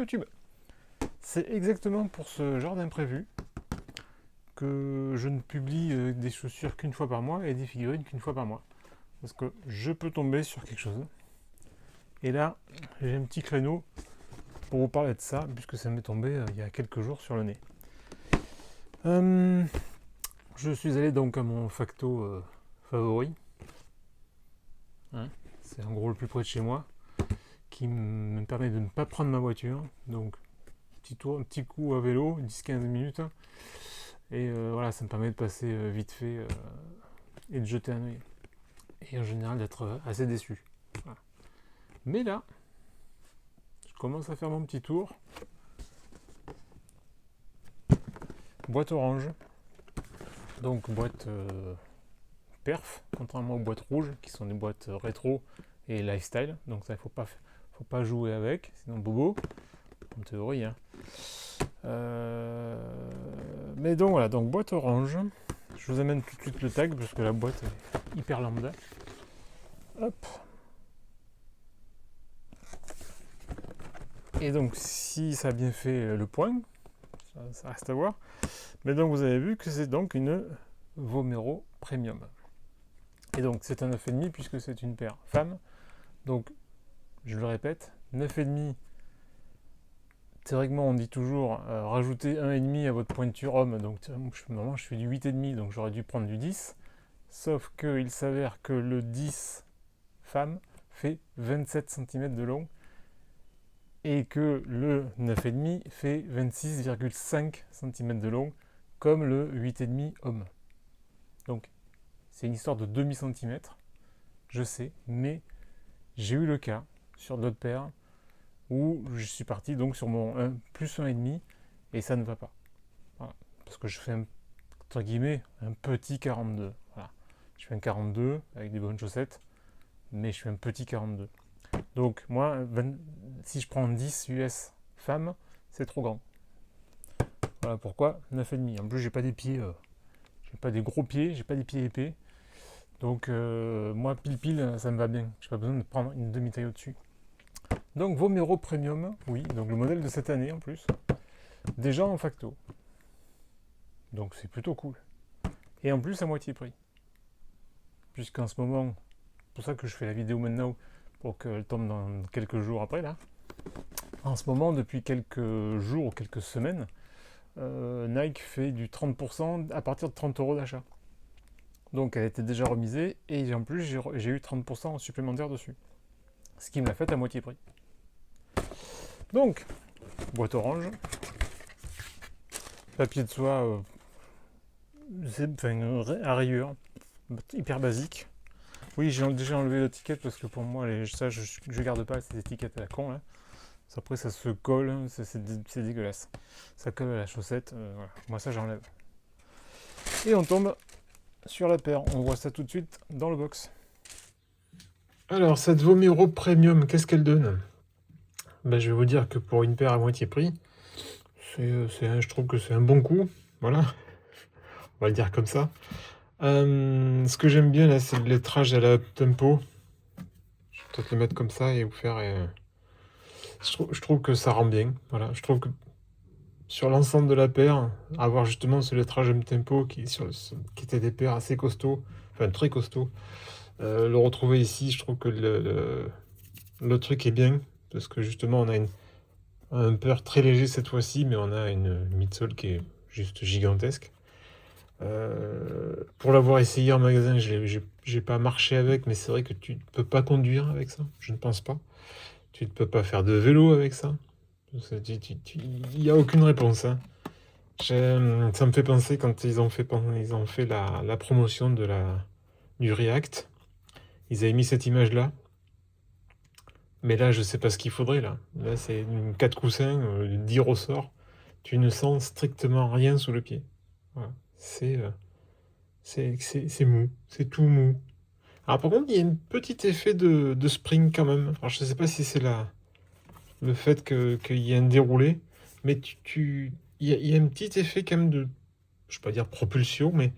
YouTube. C'est exactement pour ce genre d'imprévu que je ne publie des chaussures qu'une fois par mois et des figurines qu'une fois par mois. Parce que je peux tomber sur quelque chose. Et là, j'ai un petit créneau pour vous parler de ça, puisque ça m'est tombé il y a quelques jours sur le nez. Je suis allé donc à mon facto favori. Hein, c'est en gros le plus près de chez moi, qui me permet de ne pas prendre ma voiture. Donc, un petit coup à vélo, 10-15 minutes. Et voilà, ça me permet de passer vite fait et de jeter un œil. Et en général d'être assez déçu. Voilà. Mais là, je commence à faire mon petit tour. Boîte orange. Donc boîte perf, contrairement aux boîtes rouges, qui sont des boîtes rétro et lifestyle. Donc ça, faut pas jouer avec, sinon bobo, en théorie. Hein. Mais donc voilà, donc boîte orange. Je vous amène tout de suite le tag, parce que la boîte est hyper lambda. Hop. Et donc, si ça a bien fait le point, ça reste à voir. Mais donc, vous avez vu que c'est donc une Vomero Premium. Et donc, c'est un 9,5 puisque c'est une paire femme. Donc, je le répète, 9,5. Théoriquement, on dit toujours rajouter 1,5 à votre pointure homme. Donc, normalement, je fais du 8,5, donc j'aurais dû prendre du 10. Sauf qu'il s'avère que le 10 femme fait 27 cm de long et que le 9,5 fait 26,5 cm de long, comme le 8,5 homme. Donc, c'est une histoire de demi-centimètre, je sais, mais j'ai eu le cas sur d'autres paires où je suis parti donc sur mon 1 plus 1,5 et ça ne va pas. Voilà. Parce que je fais entre guillemets un petit 42. Voilà. Je fais un 42 avec des bonnes chaussettes, mais je fais un petit 42. Donc moi, si je prends 10 US femme, c'est trop grand. Voilà pourquoi 9,5. En plus, j'ai pas des pieds, j'ai pas des gros pieds, j'ai pas des pieds épais. Donc moi, pile, ça me va bien. J'ai pas besoin de prendre une demi-taille au-dessus. Donc Vomero Premium, oui, donc le modèle de cette année en plus. Déjà en facto. Donc c'est plutôt cool. Et en plus à moitié prix. Puisqu'en ce moment, c'est pour ça que je fais la vidéo maintenant, pour qu'elle tombe dans quelques jours après là. En ce moment, depuis quelques jours ou quelques semaines, Nike fait du 30% à partir de 30 € d'achat. Donc elle était déjà remisée et en plus j'ai eu 30% supplémentaire dessus. Ce qui me l'a fait à moitié prix. Donc, boîte orange, papier de soie à rayures, hyper basique. Oui, j'ai déjà enlevé l'étiquette parce que pour moi, je garde pas ces étiquettes à la con là. Après, ça se colle, c'est dégueulasse. Ça colle à la chaussette, voilà. Moi ça j'enlève. Et on tombe sur la paire. On voit ça tout de suite dans le box. Alors, cette Vomero Premium, qu'est-ce qu'elle donne? Ben, je vais vous dire que pour une paire à moitié prix, je trouve que c'est un bon coup. Voilà, on va le dire comme ça. Ce que j'aime bien là, c'est le lettrage à la tempo. Je vais peut-être le mettre comme ça et vous faire. Je trouve que ça rend bien. Voilà, je trouve que sur l'ensemble de la paire, avoir justement ce lettrage tempo qui était des paires assez costauds, enfin très costauds, le retrouver ici, je trouve que le truc est bien parce que justement on a un paire très léger cette fois-ci, mais on a une midsole qui est juste gigantesque. Pour l'avoir essayé en magasin, j'ai pas marché avec, mais c'est vrai que tu ne peux pas conduire avec ça, je ne pense pas. Tu ne peux pas faire de vélo avec ça. Il n'y a aucune réponse. Hein. Ça me fait penser quand ils ont fait la promotion du React. Ils avaient mis cette image-là. Mais là, je sais pas ce qu'il faudrait. Là c'est une 4 coussins, 10 ressorts. Tu ne sens strictement rien sous le pied. Voilà. C'est mou. C'est tout mou. Alors par contre, il y a un petit effet de spring quand même. Alors je sais pas si c'est le fait qu'il y ait un déroulé, mais il y a un petit effet quand même de, je ne vais pas dire propulsion, mais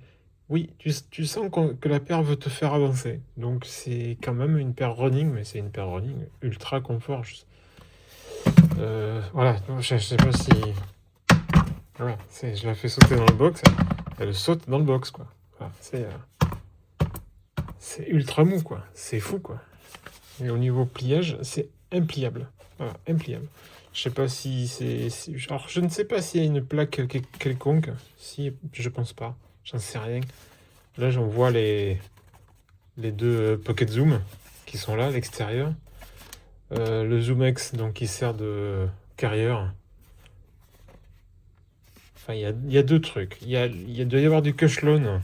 oui, tu sens que la paire veut te faire avancer. Donc c'est quand même une paire running, mais c'est une paire running ultra confort. Voilà, je sais pas si... Voilà, je la fais sauter dans le box, elle saute dans le box, quoi. Voilà, c'est ultra mou, quoi. C'est fou, quoi. Et au niveau pliage, c'est impliable. Voilà, impliable. Je sais pas si c'est... Alors, je ne sais pas s'il y a une plaque quelconque. Si, je pense pas. J'en sais rien. Là, j'en vois les deux Pocket Zoom qui sont là à l'extérieur. Le Zoom-X, donc, qui sert de carrière. Enfin, il y a deux trucs. Il doit y avoir du Cushlone.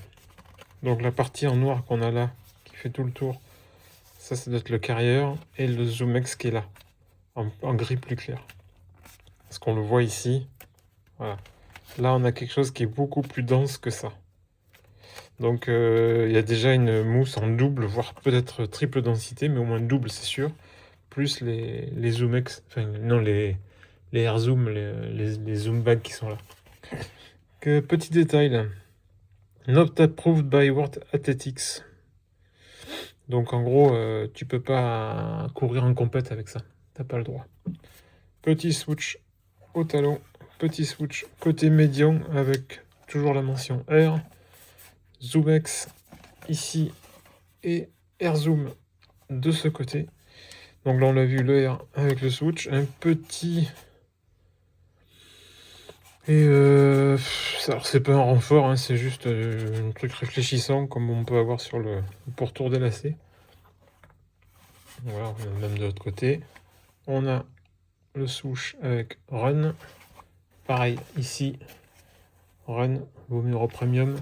Donc, la partie en noir qu'on a là, qui fait tout le tour. Ça doit être le carrière. Et le Zoom-X qui est là, en gris plus clair. Parce qu'on le voit ici. Voilà. Là, on a quelque chose qui est beaucoup plus dense que ça. Donc, il y a déjà une mousse en double, voire peut-être triple densité, mais au moins double, c'est sûr. Plus les Zoom-X, enfin, non, les Air Zoom, les Zoom Bags qui sont là. Petit détail là. Not approved by World Athletics. Donc, en gros, tu peux pas courir en compète avec ça. T'as pas le droit. Petit switch au talon. Petit switch côté médian avec toujours la mention Air. Zoom-X ici et Air Zoom de ce côté. Donc là on l'a vu, le Air avec le switch, un petit... Et alors c'est pas un renfort, hein, c'est juste un truc réfléchissant comme on peut avoir sur le pourtour des lacets. Voilà, même de l'autre côté. On a le switch avec Run. Pareil ici, Run, Vomero Premium.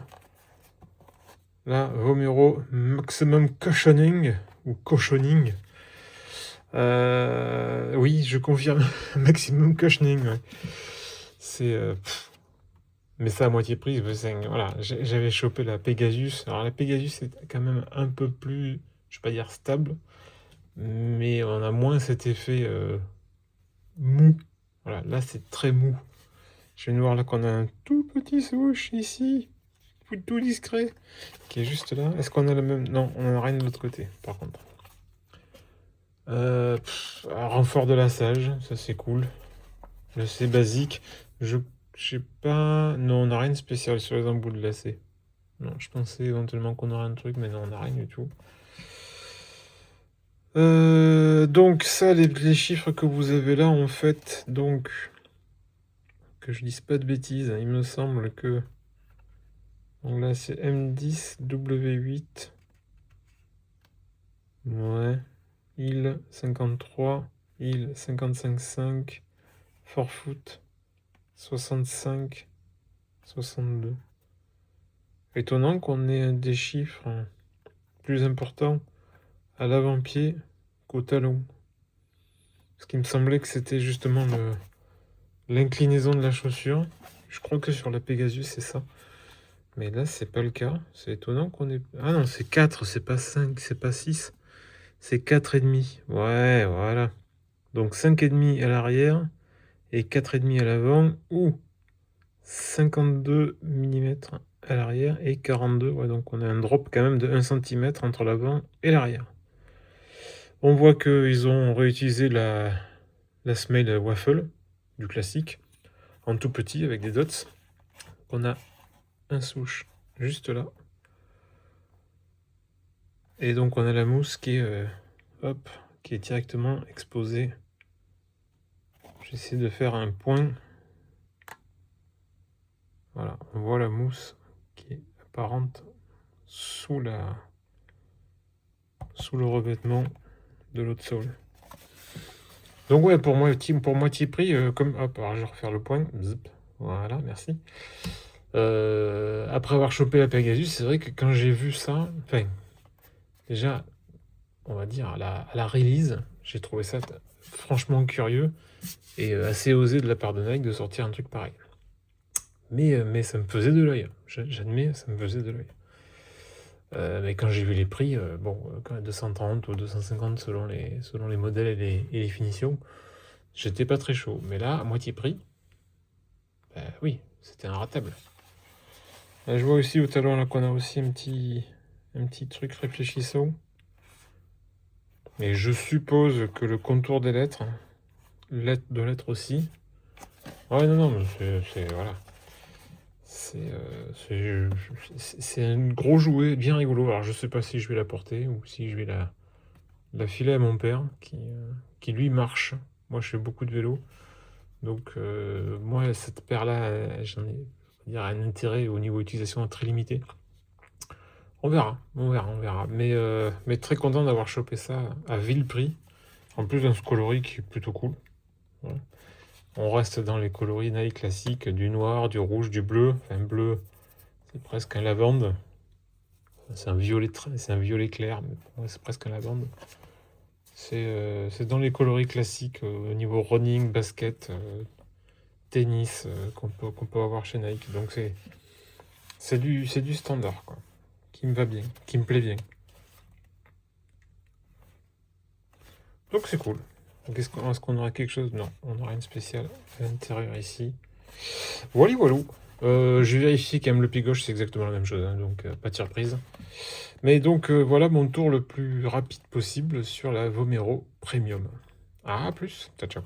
Là, Vomero Maximum Cushioning ou Cushioning. Oui, je confirme. Maximum cushioning, ouais. C'est... mais ça à moitié prix. Voilà, j'avais chopé la Pegasus. Alors la Pegasus est quand même un peu plus, je vais pas dire stable, mais on a moins cet effet mou. Voilà, là c'est très mou. Je viens de voir là qu'on a un tout petit swoosh ici, tout discret, qui est juste là. Est-ce qu'on a le même? Non, on en a rien de l'autre côté, par contre. Un renfort de lassage, ça c'est cool. C'est basique. Je sais pas. Non, on n'a rien de spécial sur les embouts de lacets. Non, je pensais éventuellement qu'on aurait un truc, mais non, on n'a rien du tout. Donc ça, les chiffres que vous avez là, en fait, donc que je dise pas de bêtises, il me semble que donc là c'est M10 W8. Ouais. Il 53, il 55,5, Forefoot 65, 62. Étonnant qu'on ait des chiffres plus importants à l'avant-pied qu'au talon. Parce qu'il me semblait que c'était justement l'inclinaison de la chaussure. Je crois que sur la Pegasus, c'est ça. Mais là, c'est pas le cas. C'est étonnant qu'on ait... Ah non, c'est 4, c'est pas 5, c'est pas 6. C'est 4,5. Ouais, voilà. Donc 5,5 à l'arrière et 4,5 à l'avant, ou 52 mm à l'arrière et 42. Ouais, donc on a un drop quand même de 1 cm entre l'avant et l'arrière. On voit qu'ils ont réutilisé la semelle waffle du classique en tout petit avec des dots. On a un swoosh juste là. Et donc on a la mousse qui est, qui est directement exposée. J'essaie de faire un point. Voilà, on voit la mousse qui est apparente sous le revêtement de l'autre sole. Donc ouais, pour moitié prix, comme hop, alors je vais refaire le point. Zip. Voilà, merci. Après avoir chopé la Pegasus, c'est vrai que quand j'ai vu ça, enfin, déjà, on va dire à la release, j'ai trouvé ça franchement curieux et assez osé de la part de Nike de sortir un truc pareil. Mais ça me faisait de l'œil. J'admets, ça me faisait de l'œil. Mais quand j'ai vu les prix, quand 230 ou 250 selon les modèles et les finitions, j'étais pas très chaud. Mais là, à moitié prix, oui, c'était inratable. Là, je vois aussi au talon là qu'on a aussi un petit truc réfléchissant. Mais je suppose que le contour des lettres de l'être aussi. Ouais, non, mais voilà. C'est un gros jouet bien rigolo. Alors, je sais pas si je vais la porter ou si je vais la filer à mon père qui lui marche. Moi, je fais beaucoup de vélo. Donc, moi, cette paire-là, j'en ai on va dire, un intérêt au niveau utilisation très limité. On verra, on verra, on verra. Mais très content d'avoir chopé ça à vil prix. En plus d'un coloris qui est plutôt cool. Voilà. On reste dans les coloris Nike classiques, du noir, du rouge, du bleu. Enfin, bleu, c'est presque un lavande. C'est un violet clair, mais pour moi, c'est presque un lavande. C'est dans les coloris classiques au niveau running, basket, tennis qu'on peut avoir chez Nike. Donc c'est du standard, quoi. Qui me va bien, qui me plaît bien. Donc c'est cool. Donc est-ce qu'on aura quelque chose? Non, on aura une spéciale à l'intérieur ici. Voilà, voilà. J'ai vérifié quand même le pied gauche, c'est exactement la même chose, hein, donc pas de surprise. Mais donc voilà mon tour le plus rapide possible sur la Vomero Premium. À plus, ciao ciao.